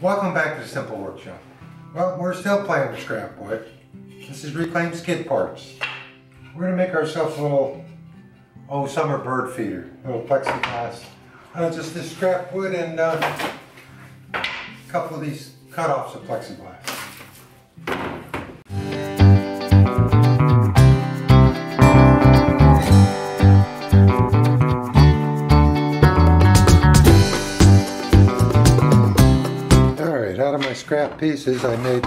Welcome back to the Simple Workshop. Well, we're still playing with scrap wood. This is reclaimed skid parts. We're going to make ourselves a little, summer bird feeder. Little plexiglass. Just this scrap wood and a couple of these cut-offs of plexiglass. Out of my scrap pieces, I made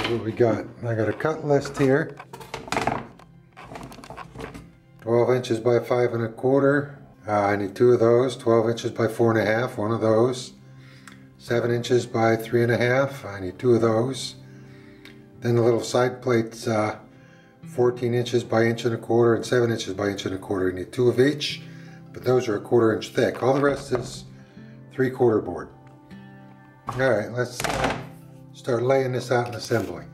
what we got. I got a cut list here, 12 inches by 5 1/4. I need 2 of those. 12 inches by 4 1/2, 1 of those. 7 inches by 3 1/2. I need 2 of those. Then the little side plates, 14 inches by 1 1/4 and 7 inches by 1 1/4. I need 2 of each, but those are 1/4 inch thick. All the rest is 3/4 board. Alright, let's start laying this out and assembling.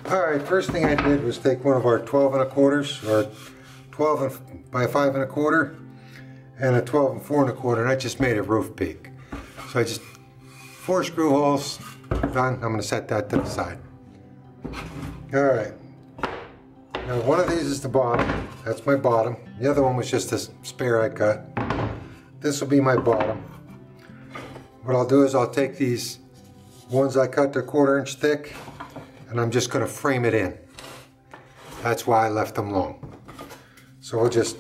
Alright, first thing I did was take one of our 12 1/4s, or 12 by 5 1/4, and a 12 4 1/4, and I just made a roof peak. So I just 4 screw holes, done. I'm going to set that to the side. Alright, now one of these is the bottom. That's my bottom. The other one was just a spare I cut. This will be my bottom. What I'll do is I'll take these ones I cut to 1/4 inch thick, and I'm just going to frame it in. That's why I left them long. So we'll just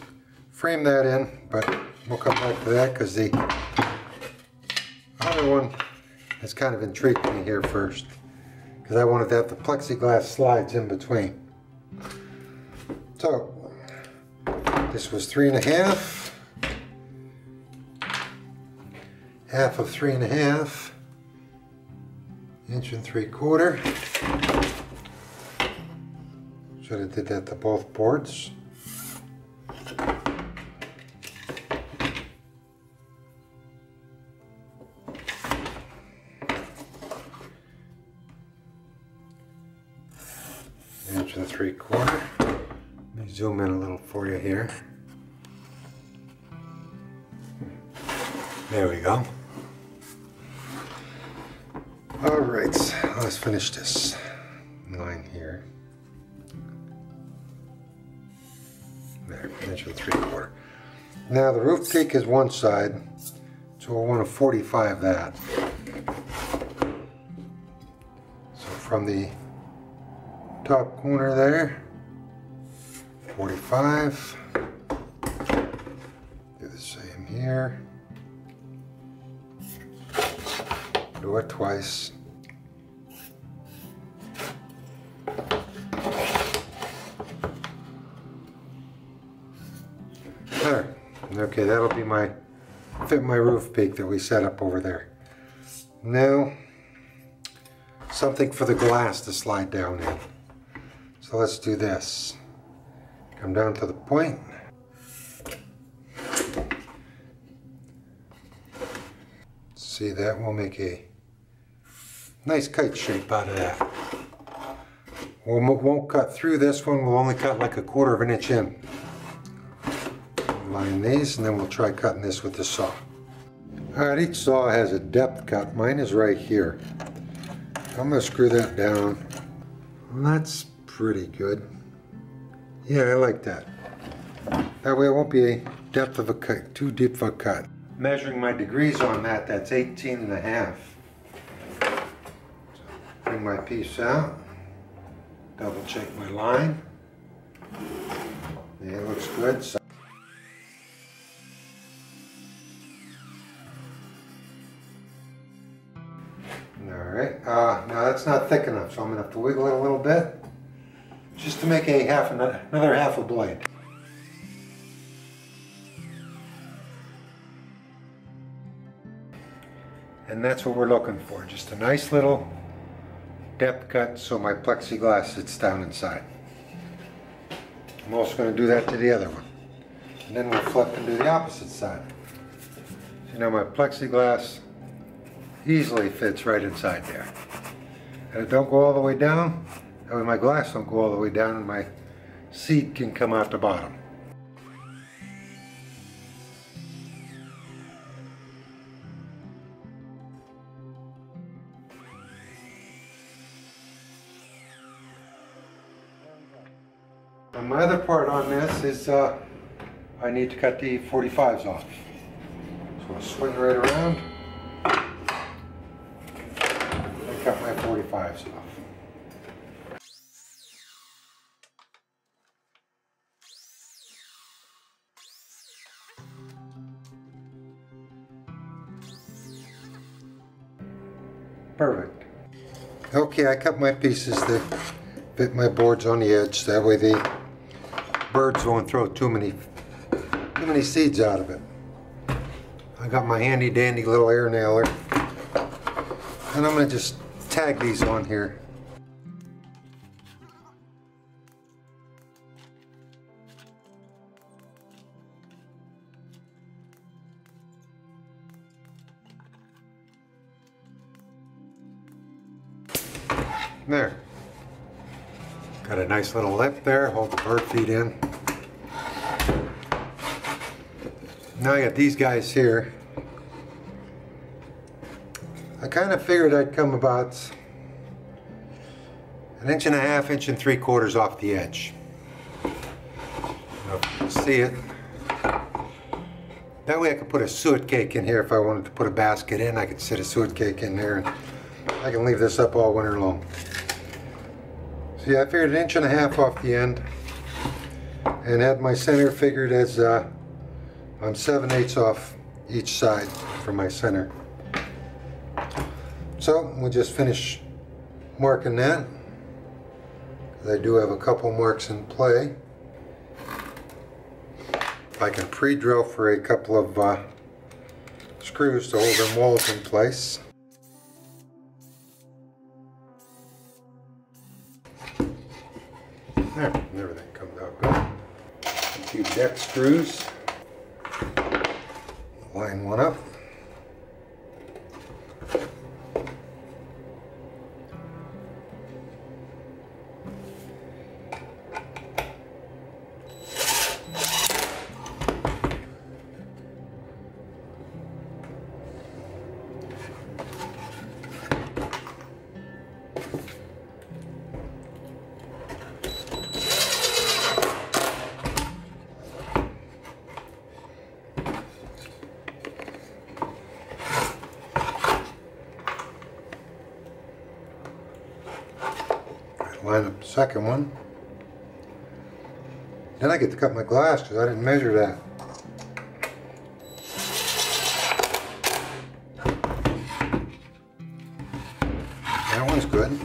frame that in, but we'll come back to that because the other one has kind of intrigued me here first, because I wanted to have the plexiglass slides in between. So this was 3 1/2. Half of 3 1/2, 1 3/4. Should have did that to both boards. Inch and 3/4. Let me zoom in a little for you here. There we go. Alright, let's finish this line here. There, 1 3/4. Now the roof peak is one side, so we'll want to 45 that. So from the top corner there, 45. Do the same here. Do it twice. There. Okay, that'll be fit my roof peak that we set up over there. Now, something for the glass to slide down in. So let's do this. Come down to the point. See, that will make a nice kite shape out of that. We won't cut through this one, we'll only cut like 1/4 inch in. Line these, and then we'll try cutting this with the saw. Alright, each saw has a depth cut. Mine is right here. I'm going to screw that down. That's pretty good. Yeah, I like that. That way it won't be a depth of a cut, too deep of a cut. Measuring my degrees on that, that's 18 1/2. Bring my piece out, double check my line. Yeah, it looks good. So alright, now that's not thick enough, so I'm going to have to wiggle it a little bit, just to make another half a blade. And that's what we're looking for, just a nice little depth cut so my plexiglass sits down inside. I'm also going to do that to the other one. And then we'll flip and do the opposite side. So now my plexiglass easily fits right inside there. And it don't go all the way down, that way my glass don't go all the way down and my seat can come out the bottom. And my other part on this is I need to cut the 45s off. So I'll swing right around and cut my 45s off. Perfect. Okay, I cut my pieces to fit my boards on the edge. That way the birds won't throw too many seeds out of it. I got my handy dandy little air nailer, and I'm going to just tag these on here. There. Got a nice little lip there, hold the bird feed in. Now I got these guys here. I kind of figured I'd come about 1.5 inches, 1 3/4 off the edge. Now, if you can see it. That way I could put a suet cake in here if I wanted to put a basket in. I could sit a suet cake in there and I can leave this up all winter long. So yeah, I figured 1.5 inches off the end and had my center figured as I'm 7/8 off each side for my center. So we'll just finish marking that. I do have a couple marks in play. I can pre-drill for a couple of screws to hold them walls in place. There, and everything comes out good. A few deck screws. Line one up. Line up the second one. Then I get to cut my glass because I didn't measure that. That one's good.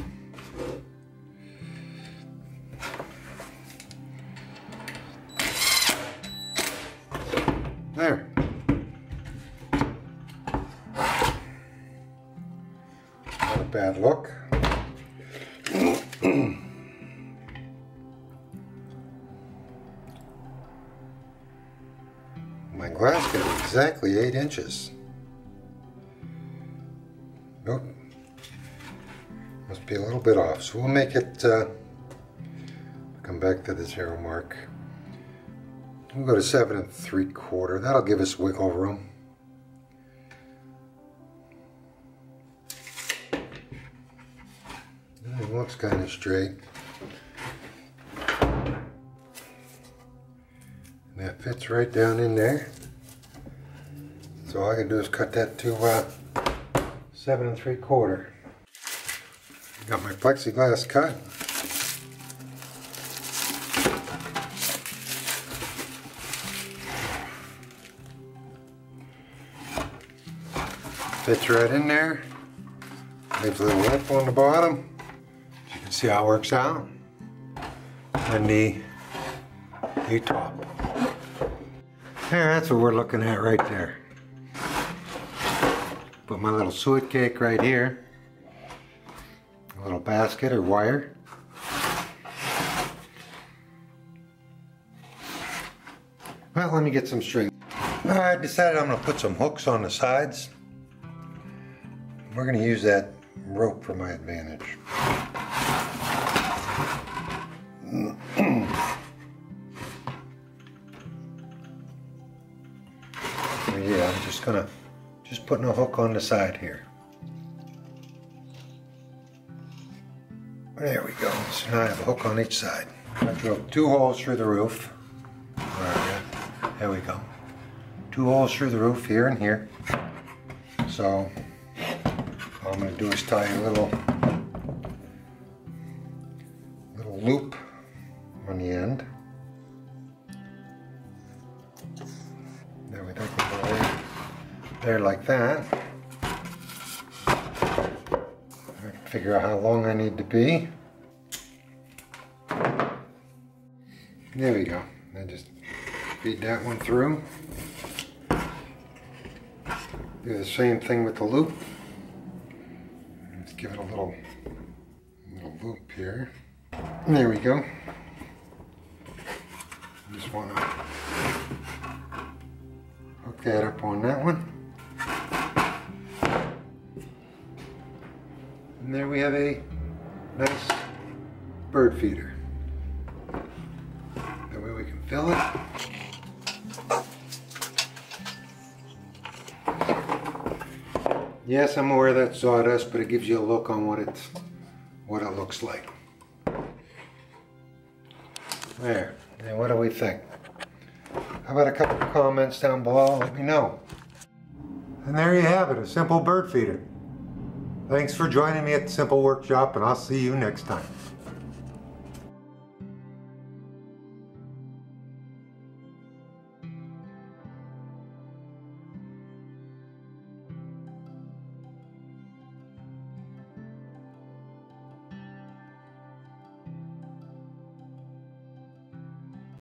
There. Not a bad look. My glass got exactly 8 inches. Nope. Must be a little bit off. So we'll make it, come back to the 0 mark. We'll go to 7 3/4. That'll give us wiggle room. It looks kind of straight. And that fits right down in there. So all I can do is cut that to 7 3/4. Got my plexiglass cut. Fits right in there. Leaves a little lip on the bottom. You can see how it works out. And the top. There, that's what we're looking at right there. Put my little suet cake right here. A little basket or wire. Well, let me get some string. I decided I'm going to put some hooks on the sides. We're going to use that rope for my advantage. Yeah, I'm just putting a hook on the side here. There we go. So now I have a hook on each side. I drilled 2 holes through the roof. There we go. 2 holes through the roof here and here. So all I'm going to do is tie a little loop on the end. There we go. There like that. I can figure out how long I need to be. There we go. And just feed that one through. Do the same thing with the loop. Let's give it a little loop here. There we go. Just want to hook that up on that one. And there we have a nice bird feeder. That way we can fill it. Yes, I'm aware that's sawdust, but it gives you a look on what it looks like. There. And what do we think? How about a couple of comments down below? Let me know. And there you have it, a simple bird feeder. Thanks for joining me at the Simple Workshop, and I'll see you next time.